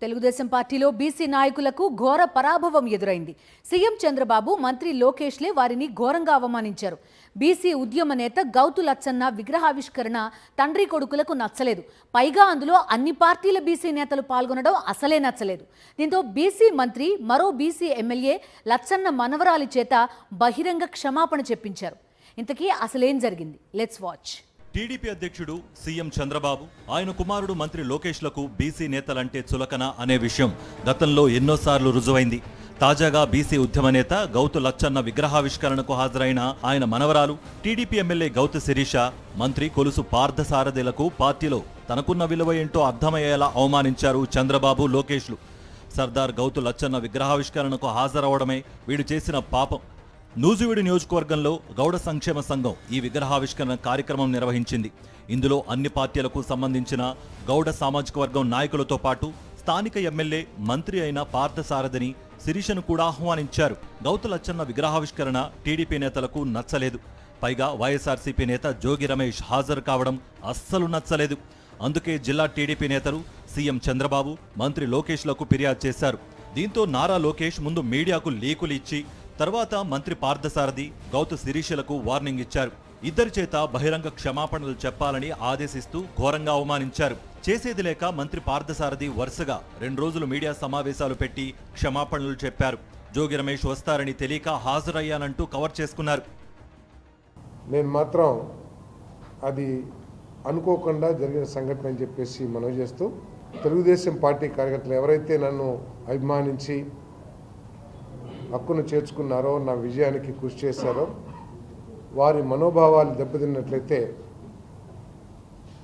తెలుగుదేశం పార్టీలో బీసీ నాయకులకు ఘోర పరాభవం ఎదురైంది. సీఎం చంద్రబాబు, మంత్రి లోకేష్లే వారిని ఘోరంగా అవమానించారు. బీసీ ఉద్యమ నేత గౌతు లచ్చన్న విగ్రహావిష్కరణ తండ్రి కొడుకులకు నచ్చలేదు. పైగా అందులో అన్ని పార్టీల బీసీ నేతలు పాల్గొనడం అసలే నచ్చలేదు. దీంతో బీసీ మంత్రి మరో బీసీ ఎమ్మెల్యే లచ్చన్న మనవరాలి చేత బహిరంగ క్షమాపణ చెప్పించారు. ఇంతకీ అసలేం జరిగింది? Let's watch. టీడీపీ అధ్యక్షుడు సీఎం చంద్రబాబు, ఆయన కుమారుడు మంత్రి లోకేష్లకు బీసీ నేతలంటే చులకన అనే విషయం గతంలో ఎన్నోసార్లు రుజువైంది. తాజాగా బీసీ ఉద్యమ నేత గౌతు లచ్చన్న విగ్రహావిష్కరణకు హాజరైన ఆయన మనవరాలు టీడీపీ ఎమ్మెల్యే గౌతు శిరీష, మంత్రి కొలుసు పార్థసారథులకు పార్టీలో తనకున్న విలువ ఏంటో అర్థమయ్యేలా అవమానించారు చంద్రబాబు, లోకేష్లు. సర్దార్ గౌతు లచ్చన్న విగ్రహావిష్కరణకు హాజరవడమే వీడు చేసిన పాపం. నూజివీడు నియోజకవర్గంలో గౌడ సంక్షేమ సంఘం ఈ విగ్రహావిష్కరణ కార్యక్రమం నిర్వహించింది. ఇందులో అన్ని పార్టీలకు సంబంధించిన గౌడ సామాజిక వర్గం నాయకులతో పాటు స్థానిక ఎమ్మెల్యే, మంత్రి అయిన పార్థసారథిని, శిరీషను కూడా ఆహ్వానించారు. గౌతు లచ్చన్న విగ్రహావిష్కరణ టీడీపీ నేతలకు నచ్చలేదు. పైగా వైఎస్ఆర్సీపీ నేత జోగి రమేష్ హాజరు కావడం అస్సలు నచ్చలేదు. అందుకే జిల్లా టీడీపీ నేతలు సీఎం చంద్రబాబు, మంత్రి లోకేష్లకు ఫిర్యాదు చేశారు. దీంతో నారా లోకేష్ ముందు మీడియాకు లీకులు ఇచ్చి తర్వాత మంత్రి పార్థసారథి, గౌతు శిరీషలకు వార్నింగ్ ఇచ్చారు. ఇద్దరి చేత బహిరంగ క్షమాపణలు చెప్పాలని ఆదేశిస్తూ ఘోరంగా అవమానించారు. చేసేది లేక మంత్రి పార్థసారథి వరుసగా 2 రోజులు మీడియా సమావేశాలు పెట్టి క్షమాపణలు చెప్పారు. జోగి రమేష్ వస్తారని తెలియక హాజరయ్యానంటూ కవర్ చేసుకున్నారు. నేను మాత్రం అది అనుకోకుండా జరిగిన సంఘటన అని చెప్పేసి మనవి చేస్తూ, తెలుగుదేశం పార్టీ కార్యకర్తలు ఎవరైతే నన్ను అభిమానించి హక్కును చేర్చుకున్నారో, నా విజయానికి కృషి చేశారో, వారి మనోభావాలు దెబ్బతిన్నట్లయితే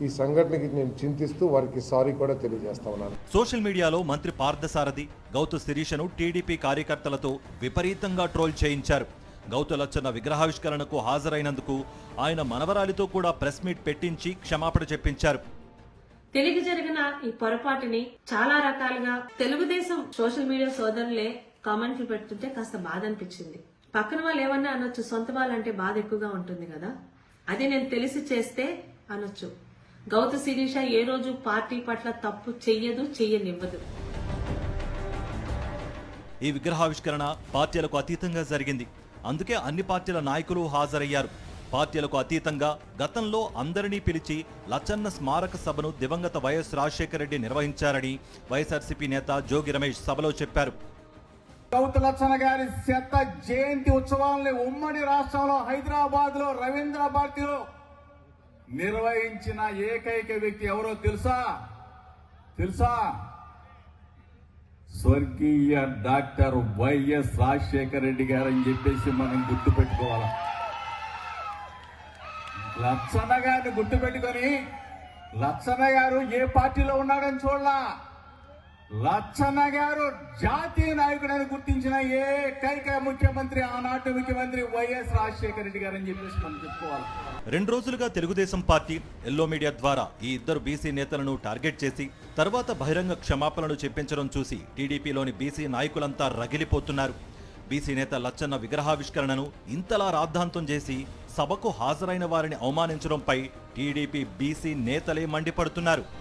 ఈ సంఘటనకి నేను చింతిస్తూ వారికి సారీ కూడా తెలియజేస్తా ఉన్నాను. సోషల్ మీడియాలో మంత్రి పార్థసారథి, గౌతు శిరీషను టీడీపీ కార్యకర్తలతో విపరీతంగా ట్రోల్ చేయించారు. గౌతు లచ్చన్న విగ్రహావిష్కరణకు హాజరైనందుకు ఆయన మనవరాలితో కూడా ప్రెస్ మీట్ పెట్టించి క్షమాపణ చెప్పించారు. తెలియక జరిగిన ఈ పొరపాటుని చాలా రకాలుగా తెలుగుదేశం సోషల్ మీడియా సోదరులే కామెంట్లు పెడుతుంటే కాస్త బాధ అనిపించింది. పక్కన వాళ్ళు ఏమన్నా అనొచ్చు, సొంత వాళ్ళంటే బాధ ఎక్కువగా ఉంటుంది కదా, అది నేను తెలిసి చేస్తే అనొచ్చు. గౌతు శిరీష ఏ రోజు పార్టీ పట్ల తప్పు చెయ్యదు, చెయ్యనివ్వదు. ఈ విగ్రహావిష్కరణ పార్టీలకు అతీతంగా జరిగింది. అందుకే అన్ని పార్టీల నాయకులు హాజరయ్యారు. పార్టీలకు అతీతంగా గతంలో అందరినీ పిలిచి లచ్చన్న స్మారక సభను దివంగత వైఎస్ రాజశేఖర రెడ్డి నిర్వహించారని వైఎస్ఆర్సీపీ నేత జోగి రమేష్ సభలో చెప్పారు. గౌతు లచ్చన్న గారి శత జయంతి ఉత్సవాలని ఉమ్మడి రాష్ట్రంలో హైదరాబాద్ లో రవీంద్ర భారతిలో నిర్వహించిన ఏకైక వ్యక్తి ఎవరో తెలుసా? స్వర్గీయ డాక్టర్ వైఎస్ రాజశేఖర రెడ్డి గారు అని చెప్పేసి మనం గుర్తుపెట్టుకోవాలి. లచ్చన్న గారిని గుర్తుపెట్టుకొని, లచ్చన్న గారు ఏ పార్టీలో ఉన్నాడని చూడలా, లచ్చన్న గారు జాతీయ నాయకుడని గుర్తించిన ఏకైక ముఖ్యమంత్రి ఆనాటి ముఖ్యమంత్రి వైఎస్ రాజశేఖర రెడ్డి గారు అని చెప్పేసి మనం చెప్పుకోవాలి. 2 రోజులుగా తెలుగుదేశం పార్టీ ఎల్లో మీడియా ద్వారా ఈ ఇద్దరు బీసీ నేతలను టార్గెట్ చేసి తర్వాత బహిరంగ క్షమాపణలు చెప్పించడం చూసి టీడీపీలోని బీసీ నాయకులంతా రగిలిపోతున్నారు. బీసీ నేత లచ్చన్న విగ్రహావిష్కరణను ఇంతలా రాద్ధాంతం చేసి సభకు హాజరైన వారిని అవమానించడంపై టీడీపీ బీసీ నేతలే మండిపడుతున్నారు.